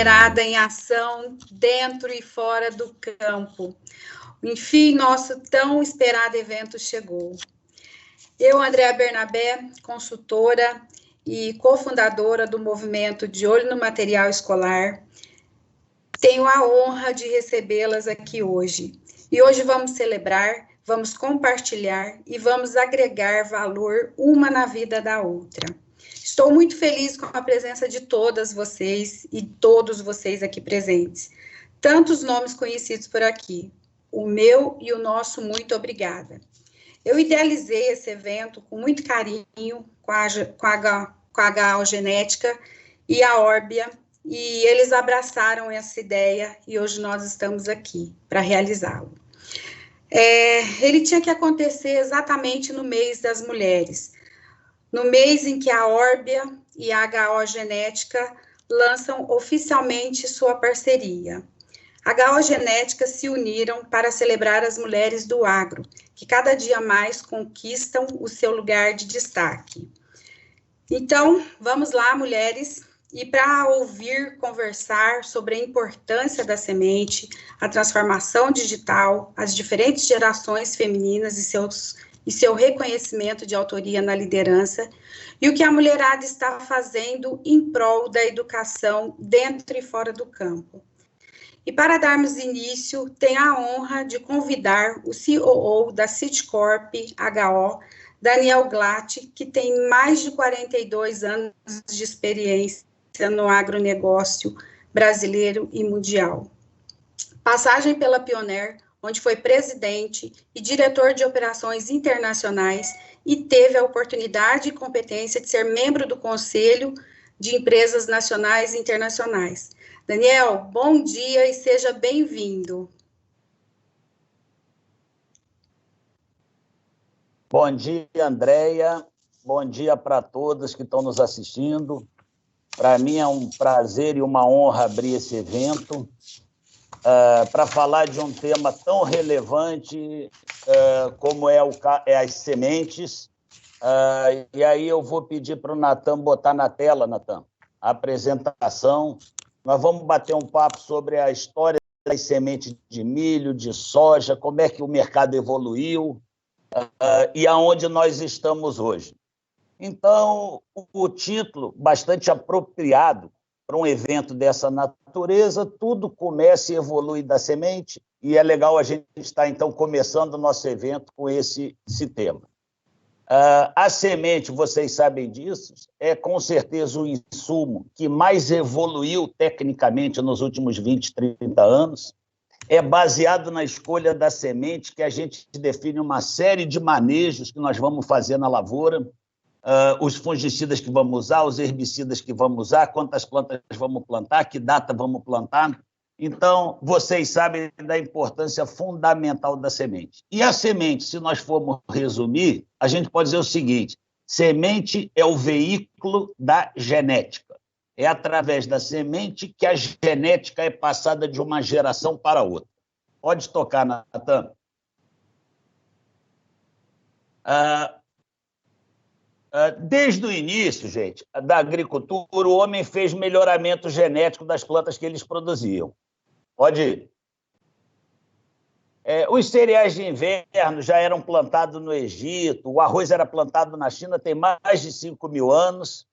mulherada em ação, dentro e fora do campo. Enfim, nosso tão esperado evento chegou. Eu, Andréa Bernabé, consultora e cofundadora do movimento De Olho no Material Escolar, tenho a honra de recebê-las aqui hoje. E hoje vamos celebrar, vamos compartilhar e vamos agregar valor uma na vida da outra. Estou muito feliz com a presença de todas vocês e todos vocês aqui presentes. Tantos nomes conhecidos por aqui. O meu e o nosso muito obrigada. Eu idealizei esse evento com muito carinho, com a HO Genética e a Orbia, e eles abraçaram essa ideia e hoje nós estamos aqui para realizá-lo. Ele tinha que acontecer exatamente no mês das mulheres, no mês em que a Orbia e a HO Genética lançam oficialmente sua parceria. A HO Genética se uniram para celebrar as mulheres do agro, que cada dia mais conquistam o seu lugar de destaque. Então, vamos lá, mulheres, e para ouvir, conversar sobre a importância da semente, a transformação digital, as diferentes gerações femininas e seu reconhecimento de autoria na liderança, e o que a mulherada está fazendo em prol da educação dentro e fora do campo. E para darmos início, tenho a honra de convidar o COO da Citicorp HO, Daniel Glatt, que tem mais de 42 anos de experiência no agronegócio brasileiro e mundial. Passagem pela Pioneer, onde foi presidente e diretor de operações internacionais e teve a oportunidade e competência de ser membro do Conselho de Empresas Nacionais e Internacionais. Daniel, bom dia e seja bem-vindo. Bom dia, Andréia. Bom dia para todas que estão nos assistindo. Para mim é um prazer e uma honra abrir esse evento para falar de um tema tão relevante como as sementes. E aí eu vou pedir para o Natan botar na tela, Natan, a apresentação. Nós vamos bater um papo sobre a história das sementes de milho, de soja, como é que o mercado evoluiu e aonde nós estamos hoje. Então, o título, bastante apropriado para um evento dessa natureza, tudo começa e evolui da semente, e é legal a gente estar, então, começando o nosso evento com esse tema. A semente, vocês sabem disso, é com certeza o insumo que mais evoluiu tecnicamente nos últimos 20, 30 anos. É baseado na escolha da semente que a gente define uma série de manejos que nós vamos fazer na lavoura, os fungicidas que vamos usar, os herbicidas que vamos usar, quantas plantas vamos plantar, que data vamos plantar. Então, vocês sabem da importância fundamental da semente. E a semente, se nós formos resumir, a gente pode dizer o seguinte: semente é o veículo da genética. É através da semente que a genética é passada de uma geração para outra. Pode tocar, Natan. Desde o início, gente, da agricultura, o homem fez melhoramento genético das plantas que eles produziam. Pode ir. Os cereais de inverno já eram plantados no Egito, o arroz era plantado na China tem mais de 5.000 anos.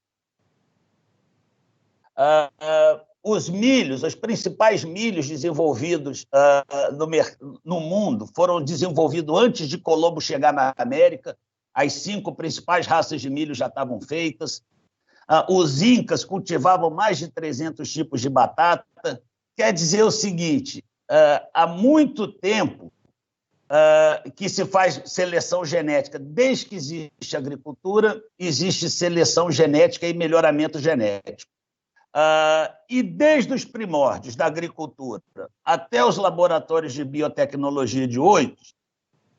Os milhos, os principais milhos desenvolvidos no mundo foram desenvolvidos antes de Colombo chegar na América. As 5 principais raças de milho já estavam feitas. Os incas cultivavam mais de 300 tipos de batata. Quer dizer o seguinte, há muito tempo que se faz seleção genética. Desde que existe agricultura, existe seleção genética e melhoramento genético. E desde os primórdios da agricultura até os laboratórios de biotecnologia de hoje,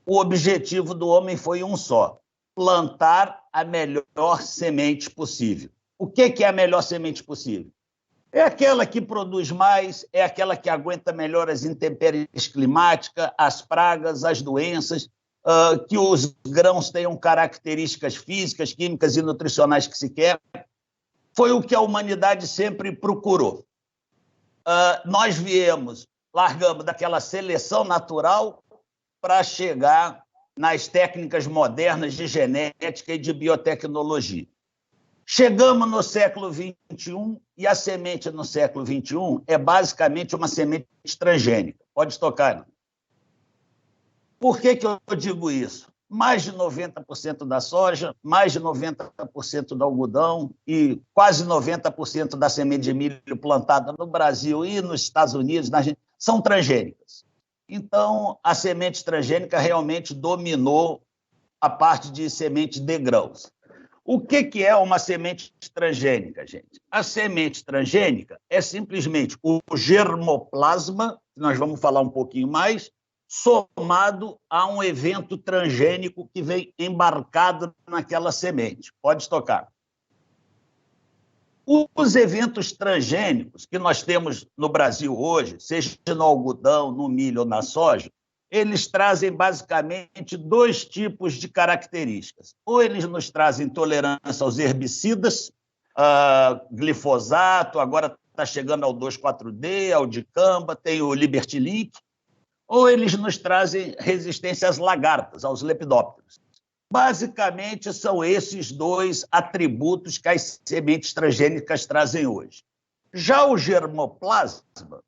o objetivo do homem foi um só: plantar a melhor semente possível. O que é a melhor semente possível? É aquela que produz mais, é aquela que aguenta melhor as intempéries climáticas, as pragas, as doenças, que os grãos tenham características físicas, químicas e nutricionais que se quer. Foi o que a humanidade sempre procurou. nós largamos daquela seleção natural para chegar nas técnicas modernas de genética e de biotecnologia. Chegamos no século XXI e a semente no século XXI é basicamente uma semente transgênica. Pode tocar. Por que eu digo isso? Mais de 90% da soja, mais de 90% do algodão e quase 90% da semente de milho plantada no Brasil e nos Estados Unidos, na Argentina, são transgênicas. Então, a semente transgênica realmente dominou a parte de semente de grãos. O que é uma semente transgênica, gente? A semente transgênica é simplesmente o germoplasma, que nós vamos falar um pouquinho mais, somado a um evento transgênico que vem embarcado naquela semente. Pode tocar. Os eventos transgênicos que nós temos no Brasil hoje, seja no algodão, no milho ou na soja, eles trazem basicamente dois tipos de características. Ou eles nos trazem tolerância aos herbicidas, glifosato, agora está chegando ao 2,4-D, ao dicamba, tem o Liberty Link, ou eles nos trazem resistência às lagartas, aos lepidópteros. Basicamente, são esses dois atributos que as sementes transgênicas trazem hoje. Já o germoplasma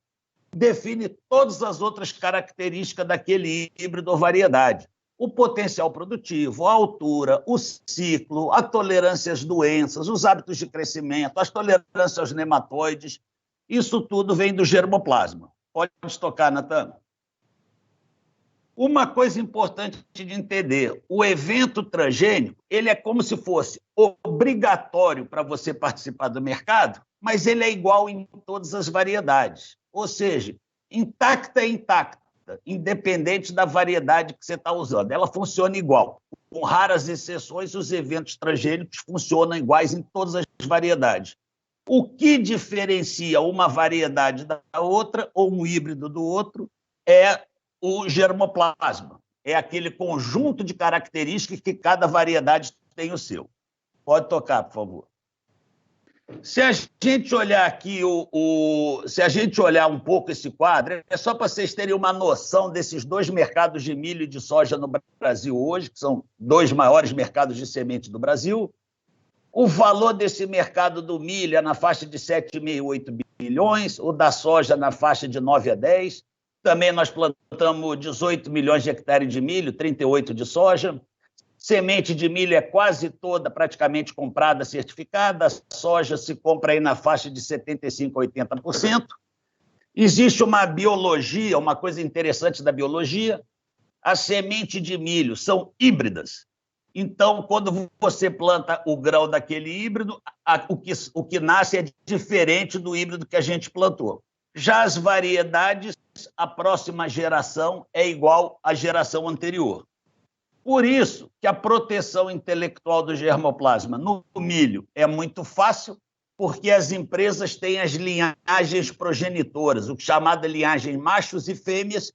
define todas as outras características daquele híbrido ou variedade. O potencial produtivo, a altura, o ciclo, a tolerância às doenças, os hábitos de crescimento, as tolerâncias aos nematóides, isso tudo vem do germoplasma. Pode tocar, Natan? Uma coisa importante de entender, o evento transgênico, ele é como se fosse obrigatório para você participar do mercado, mas ele é igual em todas as variedades. Ou seja, intacta é intacta, independente da variedade que você está usando. Ela funciona igual. Com raras exceções, os eventos transgênicos funcionam iguais em todas as variedades. O que diferencia uma variedade da outra, ou um híbrido do outro, é o germoplasma. É aquele conjunto de características que cada variedade tem o seu. Pode tocar, por favor. Se a gente olhar aqui, se a gente olhar um pouco esse quadro, é só para vocês terem uma noção desses dois mercados de milho e de soja no Brasil hoje, que são dois maiores mercados de semente do Brasil. O valor desse mercado do milho é na faixa de 7,5, 8 bilhões, o da soja na faixa de 9 a 10. Também nós plantamos 18 milhões de hectares de milho, 38 de soja. Semente de milho é quase toda praticamente comprada, certificada. A soja se compra aí na faixa de 75% a 80%. Existe uma biologia, uma coisa interessante da biologia. A semente de milho são híbridas. Então, quando você planta o grão daquele híbrido, o que nasce é diferente do híbrido que a gente plantou. Já as variedades, a próxima geração é igual à geração anterior. Por isso que a proteção intelectual do germoplasma no milho é muito fácil, porque as empresas têm as linhagens progenitoras, o chamado linhagem machos e fêmeas,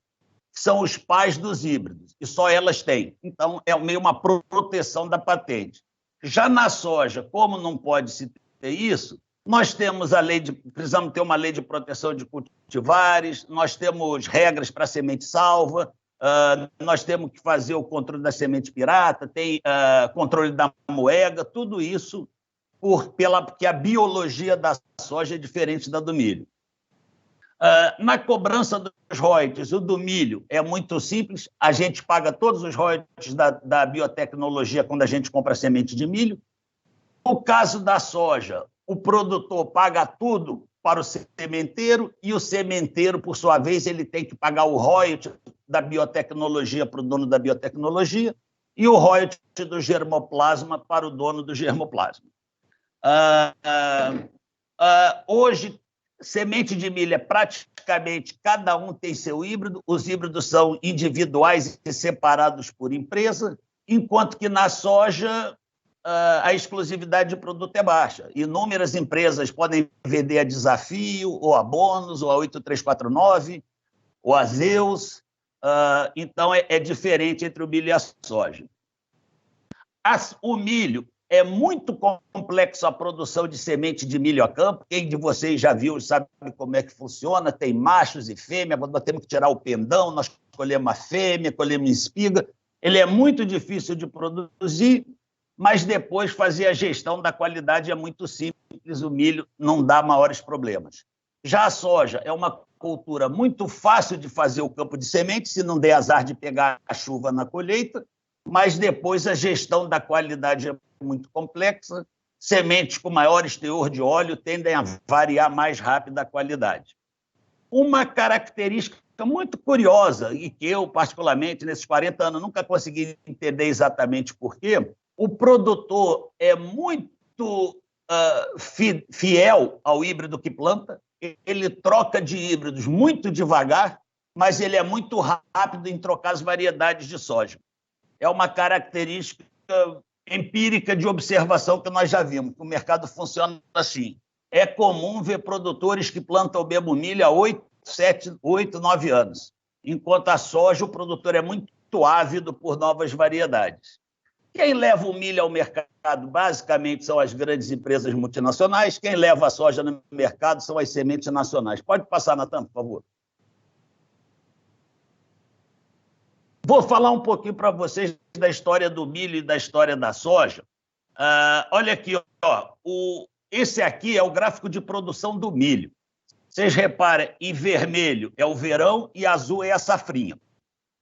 que são os pais dos híbridos, e só elas têm. Então, é meio uma proteção da patente. Já na soja, como não pode se ter isso, nós temos precisamos ter uma lei de proteção de cultivares, nós temos regras para semente salva, nós temos que fazer o controle da semente pirata, tem controle da moega, tudo isso porque a biologia da soja é diferente da do milho. Na cobrança dos royalties, o do milho é muito simples, a gente paga todos os royalties da biotecnologia quando a gente compra semente de milho. No caso da soja, o produtor paga tudo para o sementeiro e o sementeiro, por sua vez, ele tem que pagar o royalty da biotecnologia para o dono da biotecnologia e o royalty do germoplasma para o dono do germoplasma. Hoje, semente de milho é praticamente cada um tem seu híbrido, os híbridos são individuais e separados por empresa, enquanto que na soja a exclusividade de produto é baixa. Inúmeras empresas podem vender a Desafio, ou a Bônus, ou a 8349, ou a Zeus. Então, é diferente entre o milho e a soja. O milho É muito complexo a produção de semente de milho a campo. Quem de vocês já viu sabe como é que funciona. Tem machos e fêmeas, nós temos que tirar o pendão, nós colhemos a fêmea, colhemos espiga. Ele é muito difícil de produzir, mas depois fazer a gestão da qualidade é muito simples, o milho não dá maiores problemas. Já a soja é uma cultura muito fácil de fazer o campo de semente, se não der azar de pegar a chuva na colheita, mas depois a gestão da qualidade é muito complexa. Sementes com maiores teor de óleo tendem a variar mais rápido a qualidade. Uma característica muito curiosa, e que eu, particularmente, nesses 40 anos, nunca consegui entender exatamente por quê, o produtor é muito fiel ao híbrido que planta, ele troca de híbridos muito devagar, mas ele é muito rápido em trocar as variedades de soja. É uma característica empírica de observação que nós já vimos, que o mercado funciona assim. É comum ver produtores que plantam o mesmo milho há 8, 9 anos, enquanto a soja, o produtor é muito ávido por novas variedades. Quem leva o milho ao mercado, basicamente, são as grandes empresas multinacionais. Quem leva a soja no mercado são as sementes nacionais. Pode passar, Natan, por favor. Vou falar um pouquinho para vocês da história do milho e da história da soja. Olha aqui, ó, esse aqui é o gráfico de produção do milho. Vocês reparem, em vermelho é o verão e azul é a safrinha.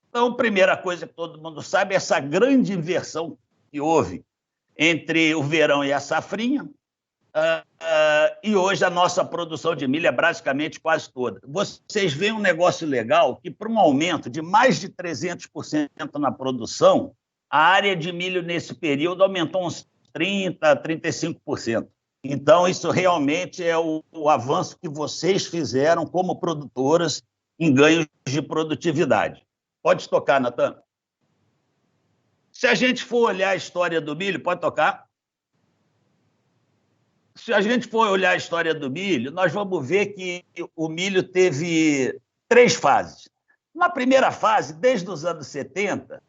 Então, a primeira coisa que todo mundo sabe é essa grande inversão que houve entre o verão e a safrinha. E hoje a nossa produção de milho é praticamente quase toda. Vocês veem um negócio legal que, para um aumento de mais de 300% na produção, a área de milho nesse período aumentou uns 30%, 35%. Então, isso realmente é o avanço que vocês fizeram como produtoras em ganhos de produtividade. Pode tocar, Natan. Se a gente for olhar a história do milho, pode tocar? Se a gente for olhar a história do milho, nós vamos ver que o milho teve 3 fases. Na primeira fase, desde os anos 70,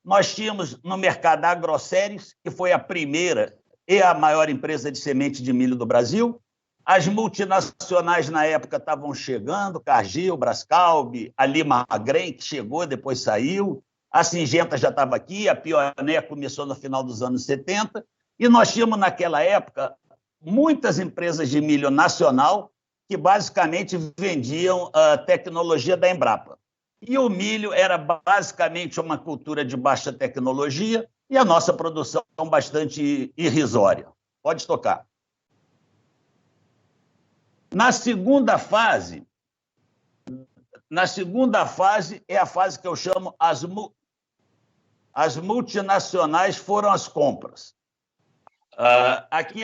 nós tínhamos no mercado a Agroceres, que foi a primeira e a maior empresa de semente de milho do Brasil. As multinacionais, na época, estavam chegando, Cargill, Brascalb, a Limagrain, que chegou, depois saiu, a Syngenta já estava aqui, a Pioneer começou no final dos anos 70, e nós tínhamos, naquela época, muitas empresas de milho nacional que, basicamente, vendiam a tecnologia da Embrapa. E o milho era, basicamente, uma cultura de baixa tecnologia e a nossa produção bastante irrisória. Pode tocar. Na segunda fase é a fase que eu chamo as multinacionais foram as compras. Aqui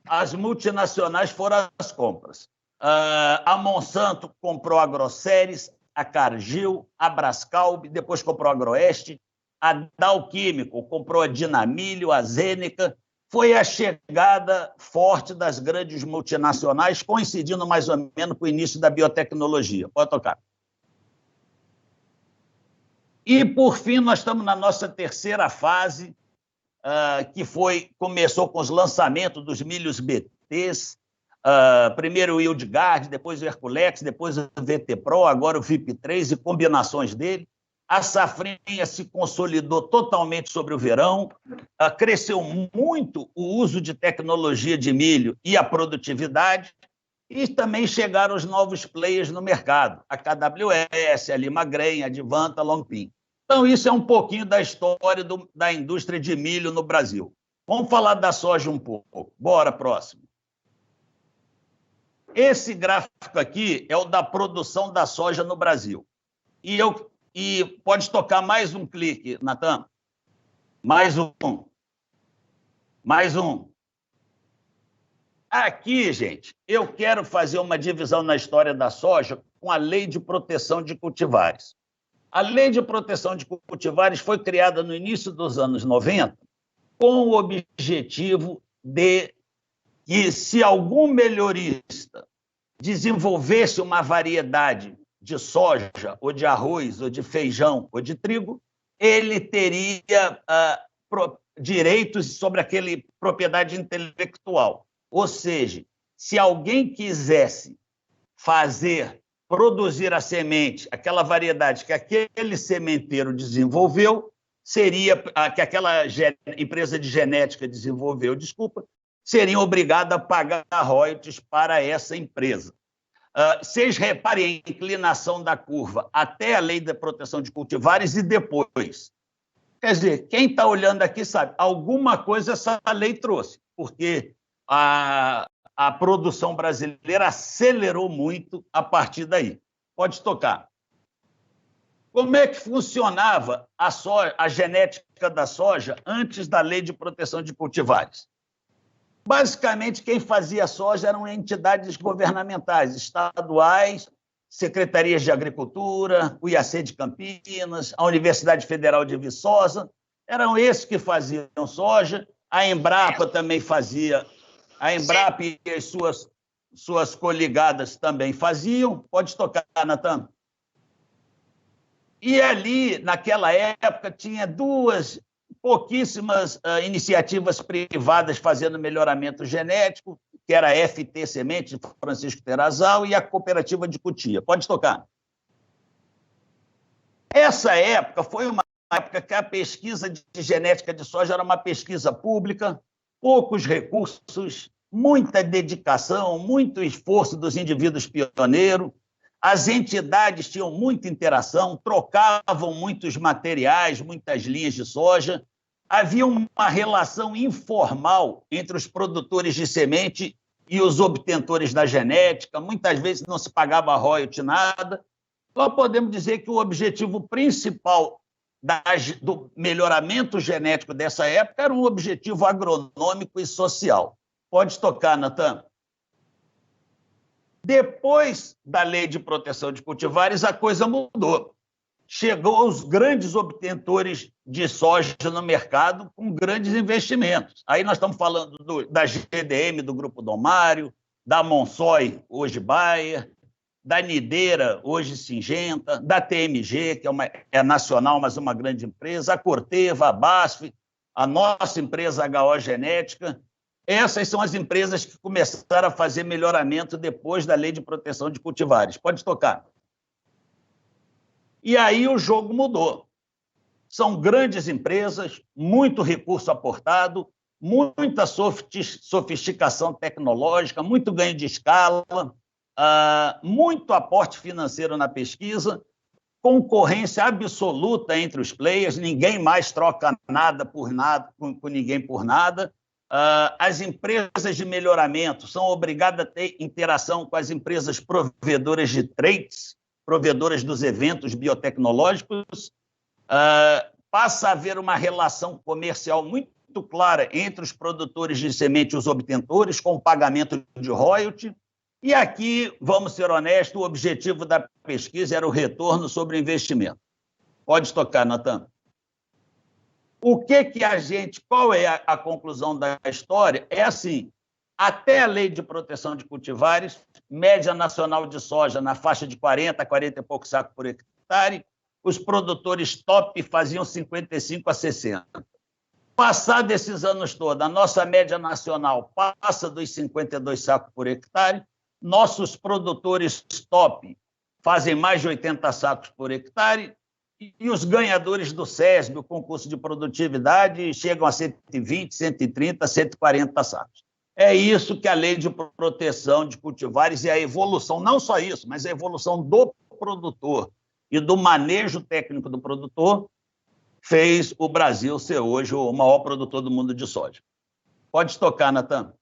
as multinacionais foram as compras. A Monsanto comprou a Agroceres, a Cargill, a Brascalb, depois comprou a Agroeste, a Dow Químico comprou a Dinamilho, a Zênica. Foi a chegada forte das grandes multinacionais, coincidindo mais ou menos com o início da biotecnologia. Pode tocar. E, por fim, nós estamos na nossa terceira fase, que começou com os lançamentos dos milhos BTs, primeiro o Yieldguard, depois o Herculex, depois o VT Pro, agora o VIP3 e combinações dele. A safrinha se consolidou totalmente sobre o verão, cresceu muito o uso de tecnologia de milho e a produtividade, e também chegaram os novos players no mercado, a KWS, a Limagrain, a Advanta, a Longpin. Então, isso é um pouquinho da história da indústria de milho no Brasil. Vamos falar da soja um pouco. Bora, próximo. Esse gráfico aqui é o da produção da soja no Brasil. E pode tocar mais um clique, Natan. Mais um. Mais um. Aqui, gente, eu quero fazer uma divisão na história da soja com a Lei de Proteção de Cultivares. A Lei de Proteção de Cultivares foi criada no início dos anos 90 com o objetivo de que, se algum melhorista desenvolvesse uma variedade de soja, ou de arroz, ou de feijão, ou de trigo, ele teria direitos sobre aquele propriedade intelectual. Ou seja, se alguém quisesse produzir a semente, aquela variedade que aquele sementeiro desenvolveu, que aquela empresa de genética desenvolveu, seriam obrigados a pagar royalties para essa empresa. Vocês reparem a inclinação da curva até a lei da proteção de cultivares e depois. Quer dizer, quem está olhando aqui sabe, alguma coisa essa lei trouxe, porque a produção brasileira acelerou muito a partir daí. Pode tocar. Como é que funcionava a genética da soja antes da lei de proteção de cultivares? Basicamente, quem fazia soja eram entidades governamentais, estaduais, secretarias de agricultura, o IAC de Campinas, a Universidade Federal de Viçosa, eram esses que faziam soja, a Embrapa também fazia, a Embrapa e as suas coligadas também faziam. Pode tocar, Natan. E ali, naquela época, tinha pouquíssimas iniciativas privadas fazendo melhoramento genético, que era a FT Semente, de Francisco Terrazal, e a Cooperativa de Cotia. Pode tocar. Essa época foi uma época que a pesquisa de genética de soja era uma pesquisa pública, poucos recursos, muita dedicação, muito esforço dos indivíduos pioneiros. As entidades tinham muita interação, trocavam muitos materiais, muitas linhas de soja. Havia uma relação informal entre os produtores de semente e os obtentores da genética. Muitas vezes não se pagava royalty, nada. Nós podemos dizer que o objetivo principal do melhoramento genético dessa época era um objetivo agronômico e social. Pode tocar, Natan. Depois da lei de proteção de cultivares, a coisa mudou. Chegou os grandes obtentores de soja no mercado com grandes investimentos. Aí nós estamos falando da GDM, do Grupo Dom Mário, da Monsoy, hoje Bayer, da Nideira, hoje Singenta, da TMG, que é nacional, mas uma grande empresa, a Corteva, a BASF, a nossa empresa HO Genética. Essas são as empresas que começaram a fazer melhoramento depois da lei de proteção de cultivares. Pode tocar. E aí o jogo mudou. São grandes empresas, muito recurso aportado, muita sofisticação tecnológica, muito ganho de escala, muito aporte financeiro na pesquisa, concorrência absoluta entre os players, ninguém mais troca nada por nada, com ninguém por nada. As empresas de melhoramento são obrigadas a ter interação com as empresas provedoras de traits, provedoras dos eventos biotecnológicos. Passa a haver uma relação comercial muito clara entre os produtores de semente e os obtentores, com o pagamento de royalty. E aqui, vamos ser honestos, o objetivo da pesquisa era o retorno sobre o investimento. Pode tocar, Natan. Qual é a conclusão da história? É assim, até a lei de proteção de cultivares, média nacional de soja na faixa de 40 e poucos sacos por hectare, os produtores top faziam 55 a 60. Passado esses anos todos, a nossa média nacional passa dos 52 sacos por hectare, nossos produtores top fazem mais de 80 sacos por hectare, e os ganhadores do SESB, o concurso de produtividade, chegam a 120, 130, 140 sacos. É isso que a lei de proteção de cultivares e a evolução, não só isso, mas a evolução do produtor e do manejo técnico do produtor fez o Brasil ser hoje o maior produtor do mundo de soja. Pode tocar, Natan.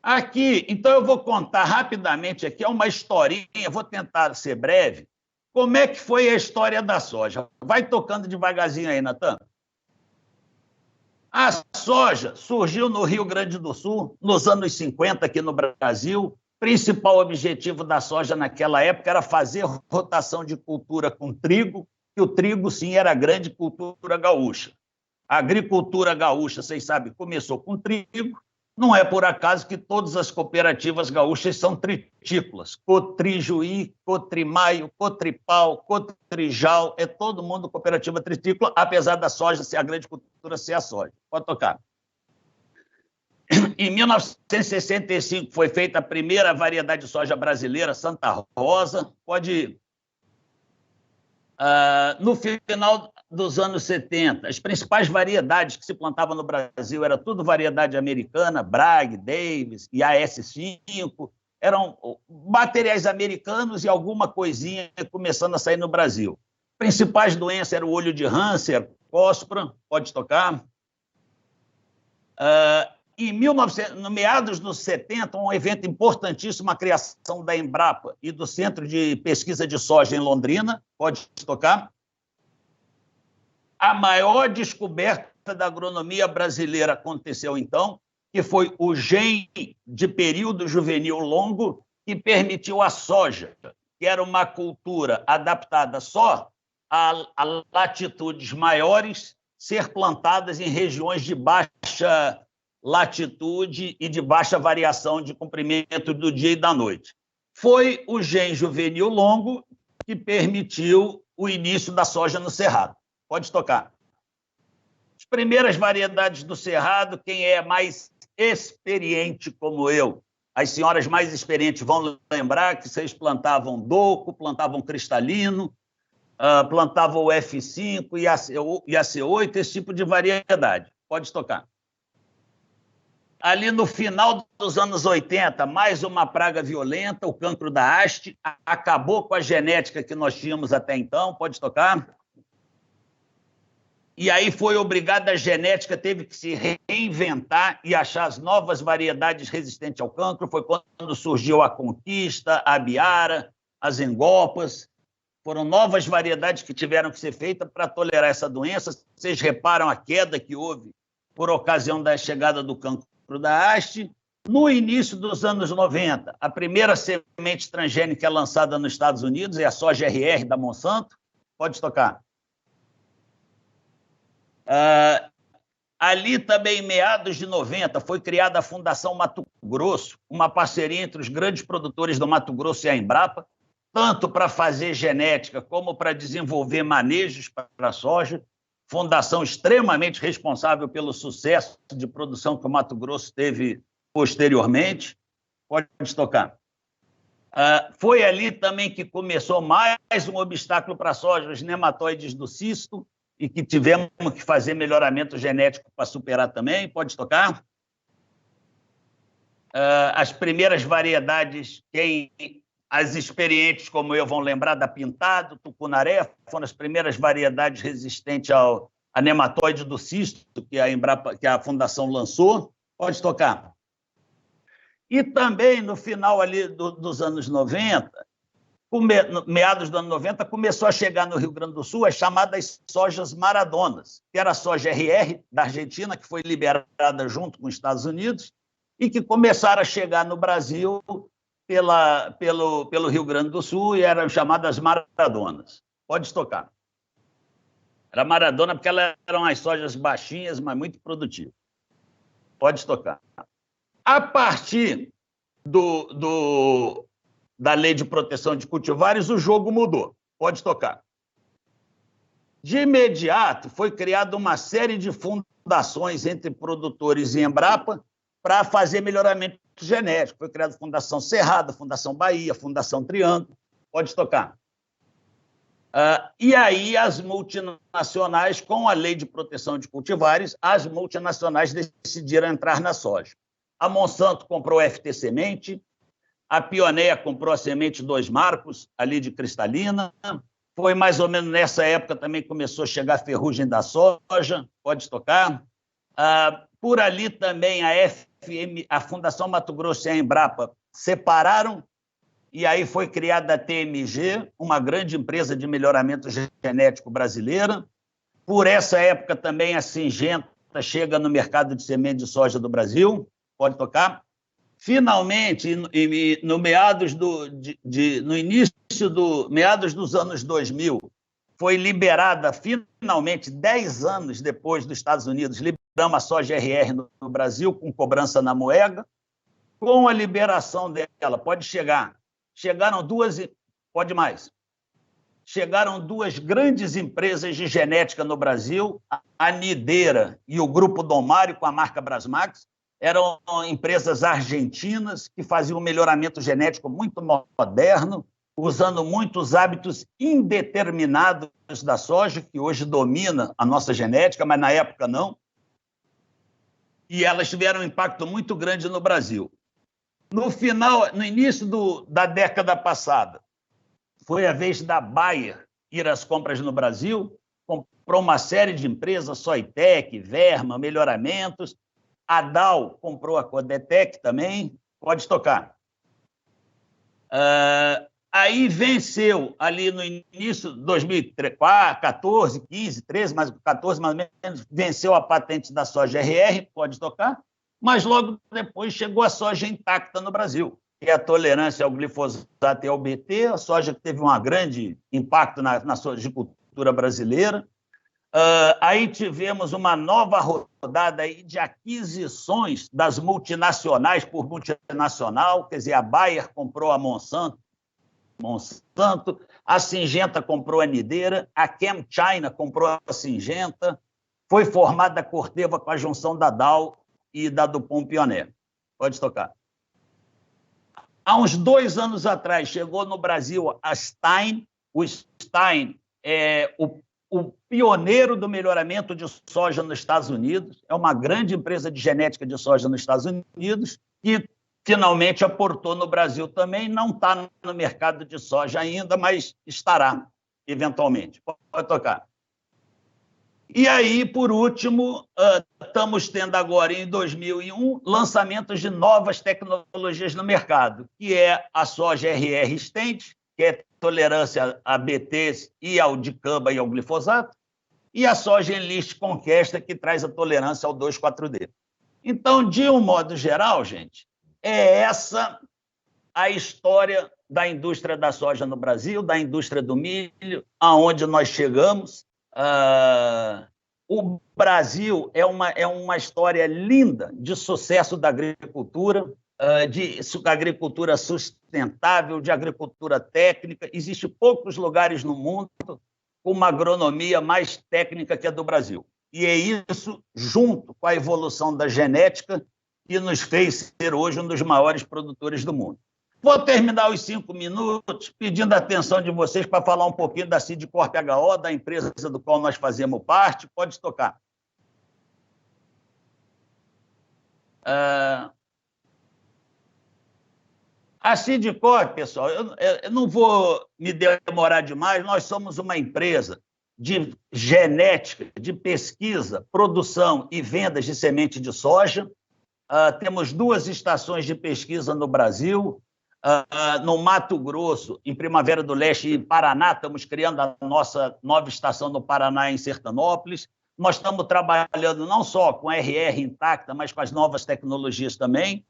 Aqui, então eu vou contar rapidamente aqui, é uma historinha, vou tentar ser breve. Como é que foi a história da soja? Vai tocando devagarzinho aí, Natan. A soja surgiu no Rio Grande do Sul, nos anos 50, aqui no Brasil. O principal objetivo da soja naquela época era fazer rotação de cultura com trigo, e o trigo, sim, era a grande cultura gaúcha. A agricultura gaúcha, vocês sabem, começou com trigo, Não é por acaso que todas as cooperativas gaúchas são tritícolas. Cotrijuí, Cotrimaio, Cotripau, Cotrijal, é todo mundo cooperativa tritícola, apesar da soja ser a grande cultura, ser a soja. Pode tocar. Em 1965 foi feita a primeira variedade de soja brasileira, Santa Rosa. Pode ir. No final dos anos 70, as principais variedades que se plantavam no Brasil era tudo variedade americana, Bragg, Davis e AS5, eram materiais americanos e alguma coisinha começando a sair no Brasil. Principais doenças eram o olho de Hanser, Cospra, pode tocar. No meados dos 70, um evento importantíssimo, a criação da Embrapa e do Centro de Pesquisa de Soja em Londrina, pode tocar. A maior descoberta da agronomia brasileira aconteceu, então, que foi o gene de período juvenil longo que permitiu a soja, que era uma cultura adaptada só a latitudes maiores, ser plantadas em regiões de baixa latitude e de baixa variação de comprimento do dia e da noite. Foi o gene juvenil longo que permitiu o início da soja no Cerrado. Pode tocar. As primeiras variedades do Cerrado, quem é mais experiente como eu, as senhoras mais experientes vão lembrar que vocês plantavam Doco, plantavam Cristalino, plantavam o F5 e a C8, esse tipo de variedade. Pode tocar. Ali no final dos anos 80, mais uma praga violenta, o cancro da haste, acabou com a genética que nós tínhamos até então, pode tocar. E aí foi obrigada a genética, teve que se reinventar e achar as novas variedades resistentes ao cancro. Foi quando surgiu a Conquista, a Biara, as Engopas. Foram novas variedades que tiveram que ser feitas para tolerar essa doença. Vocês reparam a queda que houve por ocasião da chegada do cancro da haste. No início dos anos 90, a primeira semente transgênica lançada nos Estados Unidos é a soja RR da Monsanto. Pode tocar. Ali também, em meados de 90, foi criada a Fundação Mato Grosso, uma parceria entre os grandes produtores do Mato Grosso e a Embrapa, tanto para fazer genética como para desenvolver manejos para a soja. Fundação extremamente responsável pelo sucesso de produção que o Mato Grosso teve posteriormente. Pode tocar. Foi ali também que começou mais um obstáculo para a soja, os nematóides do cisto, e que tivemos que fazer melhoramento genético para superar também. Pode tocar. As primeiras variedades, as experientes como eu vão lembrar da Pintado, Tucunaré, foram as primeiras variedades resistentes a nematóide do cisto que a Embrapa, que a Fundação lançou. Pode tocar. E também, no final ali dos anos 90, meados dos anos 90, começou a chegar no Rio Grande do Sul as chamadas sojas maradonas, que era a soja RR da Argentina, que foi liberada junto com os Estados Unidos, e que começaram a chegar no Brasil pelo Rio Grande do Sul e eram chamadas maradonas. Pode tocar. Era maradona porque elas eram as sojas baixinhas, mas muito produtivas. Pode tocar. A partir da Lei de Proteção de Cultivares, o jogo mudou. Pode tocar. De imediato, foi criada uma série de fundações entre produtores e Embrapa para fazer melhoramento genético. Foi criada a Fundação Cerrado, a Fundação Bahia, a Fundação Triângulo. Pode tocar. E aí as multinacionais, com a Lei de Proteção de Cultivares, as multinacionais decidiram entrar na soja. A Monsanto comprou a FT Semente, a Pioneer comprou a semente 2 Marcos, ali de Cristalina. Foi mais ou menos nessa época também que começou a chegar a ferrugem da soja. Pode tocar. Por ali também a Fundação Mato Grosso e a Embrapa separaram, e aí foi criada a TMG, uma grande empresa de melhoramento genético brasileira. Por essa época também a Syngenta chega no mercado de semente de soja do Brasil. Pode tocar. Finalmente, meados dos anos 2000, foi liberada, finalmente, 10 anos depois dos Estados Unidos programa Soja RR no Brasil, com cobrança na moeda. Com a liberação dela, pode chegar. Chegaram duas, pode mais. Chegaram duas grandes empresas de genética no Brasil, a Nideira e o Grupo Dom Mário, com a marca Brasmax. Eram empresas argentinas que faziam um melhoramento genético muito moderno, usando muitos hábitos indeterminados da soja, que hoje domina a nossa genética, mas na época não. E elas tiveram um impacto muito grande no Brasil. No início da década passada, foi a vez da Bayer ir às compras no Brasil, comprou uma série de empresas, Soitec, Verma, Melhoramentos. A Dow comprou a Codetec também, pode tocar. Aí venceu, ali no início de 2014, 15, 13, mas 14 mais ou menos, venceu a patente da soja RR, pode tocar, mas logo depois chegou a soja intacta no Brasil, que é a tolerância ao glifosato e ao BT, a soja que teve um grande impacto na sojicultura brasileira. Aí tivemos uma nova rodada aí de aquisições das multinacionais por multinacional, quer dizer, a Bayer comprou a Monsanto, a Syngenta comprou a Nideira, a ChemChina comprou a Syngenta, foi formada a Corteva com a junção da Dow e da DuPont Pioneer. Pode tocar. Há uns 2 anos atrás, chegou no Brasil a Stein. O Stein é o pioneiro do melhoramento de soja nos Estados Unidos, é uma grande empresa de genética de soja nos Estados Unidos, que finalmente aportou no Brasil também, não está no mercado de soja ainda, mas estará, eventualmente. Pode tocar. E aí, por último, estamos tendo agora, em 2001, lançamentos de novas tecnologias no mercado, que é a soja RR Stent, que é tolerância a BTs e ao dicamba e ao glifosato, e a soja Enlist Conquesta, que traz a tolerância ao 2,4-D. Então, de um modo geral, gente, é essa a história da indústria da soja no Brasil, da indústria do milho, aonde nós chegamos. O Brasil é uma história linda de sucesso da agricultura, de agricultura sustentável, de agricultura técnica. Existem poucos lugares no mundo com uma agronomia mais técnica que a do Brasil. E é isso, junto com a evolução da genética, que nos fez ser hoje um dos maiores produtores do mundo. Vou terminar os 5 minutos pedindo a atenção de vocês para falar um pouquinho da Sidcorp HO, da empresa do qual nós fazemos parte. Pode tocar. A Sidcorp, pessoal, eu não vou me demorar demais, nós somos uma empresa de genética, de pesquisa, produção e vendas de semente de soja. Temos 2 estações de pesquisa no Brasil, no Mato Grosso, em Primavera do Leste e em Paraná. Estamos criando a nossa nova estação no Paraná, em Sertanópolis. Nós estamos trabalhando não só com RR intacta, mas com as novas tecnologias também.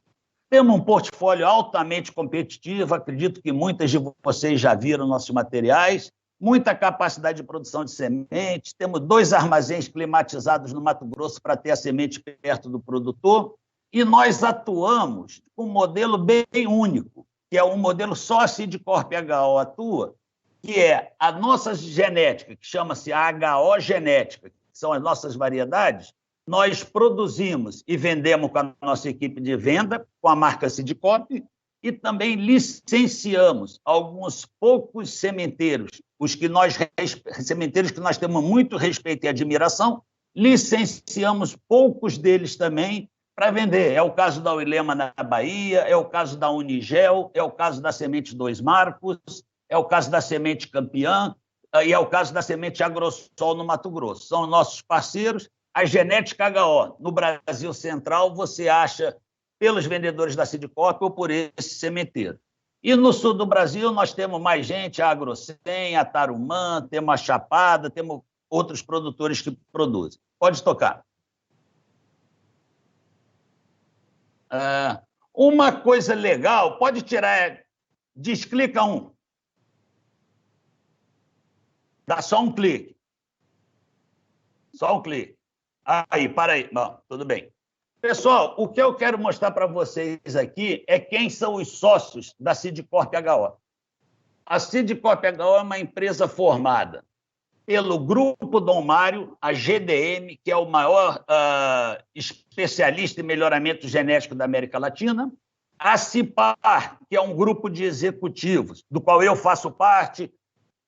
Temos um portfólio altamente competitivo, acredito que muitas de vocês já viram nossos materiais, muita capacidade de produção de sementes, temos 2 armazéns climatizados no Mato Grosso para ter a semente perto do produtor, e nós atuamos com um modelo bem único, que é um modelo só a Sidcorp HO atua, que é a nossa genética, que chama-se HO Genética, que são as nossas variedades. Nós produzimos e vendemos com a nossa equipe de venda, com a marca Sidcorp, e também licenciamos alguns poucos sementeiros, sementeiros que nós temos muito respeito e admiração, licenciamos poucos deles também para vender. É o caso da Oilema na Bahia, é o caso da Unigel, é o caso da Semente 2 Marcos, é o caso da Semente Campeã, e é o caso da Semente Agrosol no Mato Grosso. São nossos parceiros. A Genética HO, no Brasil Central, você acha pelos vendedores da Sidcorp ou por esse sementeiro. E no sul do Brasil, nós temos mais gente, a Agrocem, a Tarumã, temos a Chapada, temos outros produtores que produzem. Pode tocar. Uma coisa legal, pode tirar, desclica um. Dá só um clique. Só um clique. Aí, para aí. Bom, tudo bem. Pessoal, o que eu quero mostrar para vocês aqui é quem são os sócios da Sidcorp HO. A Sidcorp HO é uma empresa formada pelo Grupo Dom Mário, a GDM, que é o maior especialista em melhoramento genético da América Latina, a CIPAR, que é um grupo de executivos, do qual eu faço parte,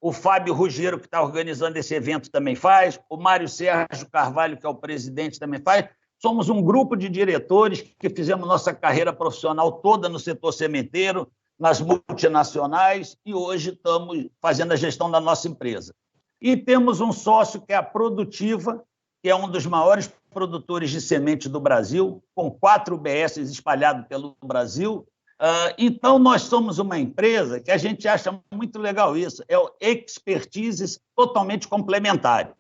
o Fábio Ruggiero, que está organizando esse evento, também faz, o Mário Sérgio Carvalho, que é o presidente, também faz. Somos um grupo de diretores que fizemos nossa carreira profissional toda no setor sementeiro, nas multinacionais, e hoje estamos fazendo a gestão da nossa empresa. E temos um sócio que é a Produtiva, que é um dos maiores produtores de semente do Brasil, com 4 UBS espalhados pelo Brasil. Então, nós somos uma empresa que a gente acha muito legal isso, expertises totalmente complementares.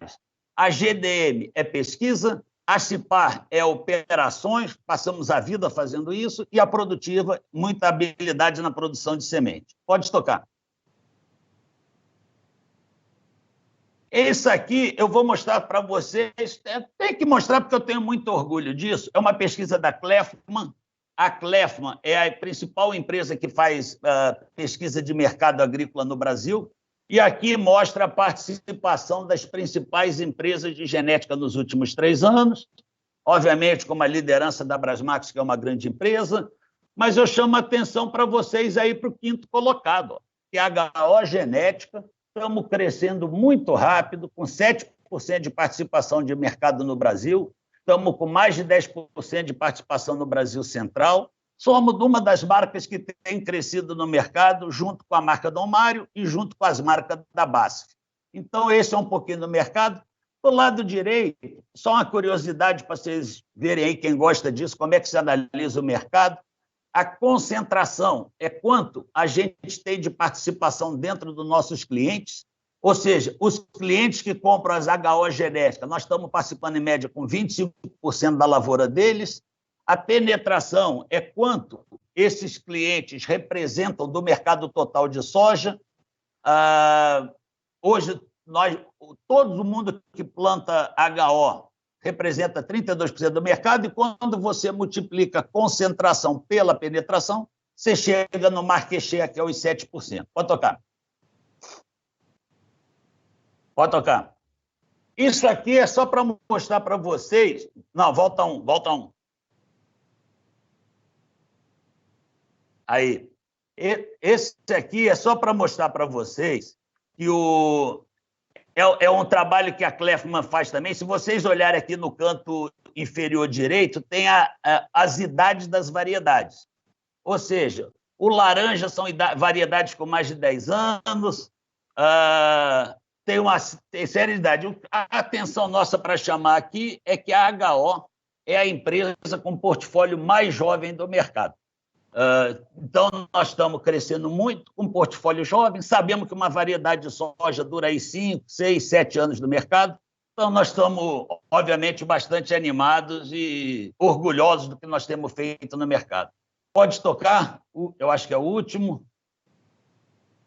A GDM é pesquisa, a CIPAR é operações, passamos a vida fazendo isso, e a Produtiva, muita habilidade na produção de semente. Pode tocar. Esse aqui eu vou mostrar para vocês, tem que mostrar porque eu tenho muito orgulho disso, é uma pesquisa da Kleffmann. A Kleffmann é a principal empresa que faz pesquisa de mercado agrícola no Brasil, e aqui mostra a participação das principais empresas de genética nos últimos 3 anos, obviamente com a liderança da Brasmax, que é uma grande empresa, mas eu chamo a atenção para vocês aí para o 5º colocado, que é a HO Genética. Estamos crescendo muito rápido, com 7% de participação de mercado no Brasil, estamos com mais de 10% de participação no Brasil Central, somos uma das marcas que tem crescido no mercado, junto com a marca Dom Mário e junto com as marcas da BASF. Então, esse é um pouquinho do mercado. Do lado direito, só uma curiosidade para vocês verem aí, quem gosta disso, como é que se analisa o mercado. A concentração é quanto a gente tem de participação dentro dos nossos clientes, ou seja, os clientes que compram as HO genéticas, nós estamos participando em média com 25% da lavoura deles. A penetração é quanto esses clientes representam do mercado total de soja. Hoje, todo mundo que planta HO representa 32% do mercado, e quando você multiplica a concentração pela penetração, você chega no market share, que é os 7%. Pode tocar. Pode tocar. Isso aqui é só para mostrar para vocês... Não, volta um. Aí. Esse aqui é só para mostrar para vocês que é um trabalho que a Kleffmann faz também. Se vocês olharem aqui no canto inferior direito, tem as idades das variedades. Ou seja, o laranja são variedades com mais de 10 anos, tem uma série de idades. A atenção nossa para chamar aqui é que a HO é a empresa com portfólio mais jovem do mercado. Então, nós estamos crescendo muito com portfólio jovem, sabemos que uma variedade de soja dura aí 5, 6, 7 anos no mercado, então nós estamos, obviamente, bastante animados e orgulhosos do que nós temos feito no mercado. Pode tocar, eu acho que é o último.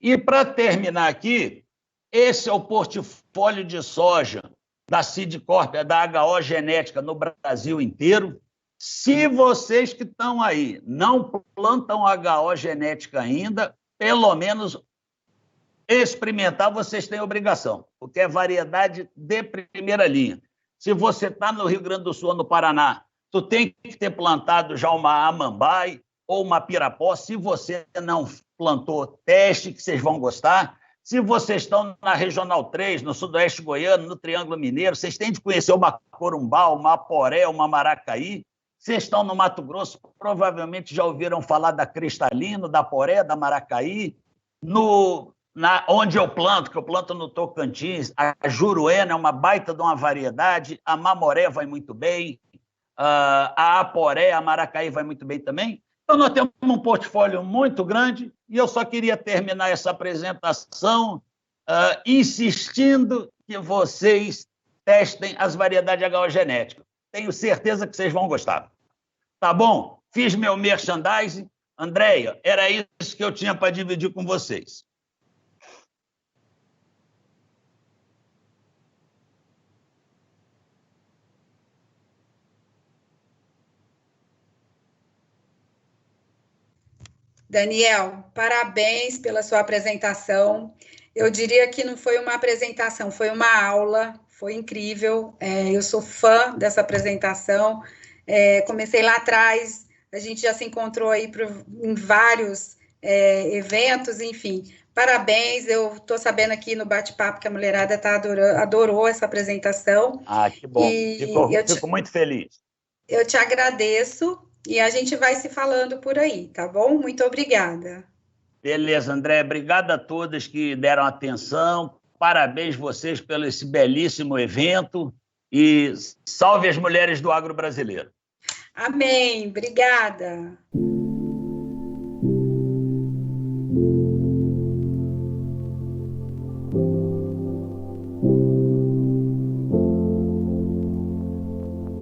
E, para terminar aqui, esse é o portfólio de soja da Sidcorp, da HO Genética no Brasil inteiro. Se vocês que estão aí não plantam HO genética ainda, pelo menos experimentar vocês têm obrigação, porque é variedade de primeira linha. Se você está no Rio Grande do Sul ou no Paraná, tu tem que ter plantado já uma Amambai ou uma Pirapó. Se você não plantou, teste, que vocês vão gostar. Se vocês estão na Regional 3, no Sudoeste Goiano, no Triângulo Mineiro, vocês têm de conhecer uma Corumbá, uma Aporé, uma Maracaí. Vocês estão no Mato Grosso, provavelmente já ouviram falar da Cristalino, da Poré, da Maracaí. Onde eu planto, que eu planto no Tocantins, a Juruena é uma baita de uma variedade, a Mamoré vai muito bem, a Aporé, a Maracaí vai muito bem também. Então, nós temos um portfólio muito grande, e eu só queria terminar essa apresentação insistindo que vocês testem as variedades HO genéticas. Tenho certeza que vocês vão gostar. Tá bom? Fiz meu merchandising. Andréia, era isso que eu tinha para dividir com vocês. Daniel, parabéns pela sua apresentação. Eu diria que não foi uma apresentação, foi uma aula, foi incrível. Eu sou fã dessa apresentação. Comecei lá atrás, a gente já se encontrou aí em vários eventos, enfim. Parabéns, eu estou sabendo aqui no bate-papo que a mulherada adorou essa apresentação. Ah, que bom, fico muito feliz. Eu te agradeço e a gente vai se falando por aí, tá bom? Muito obrigada. Beleza, André, obrigado a todas que deram atenção, parabéns vocês pelo esse belíssimo evento e salve as mulheres do agro brasileiro. Amém, obrigada.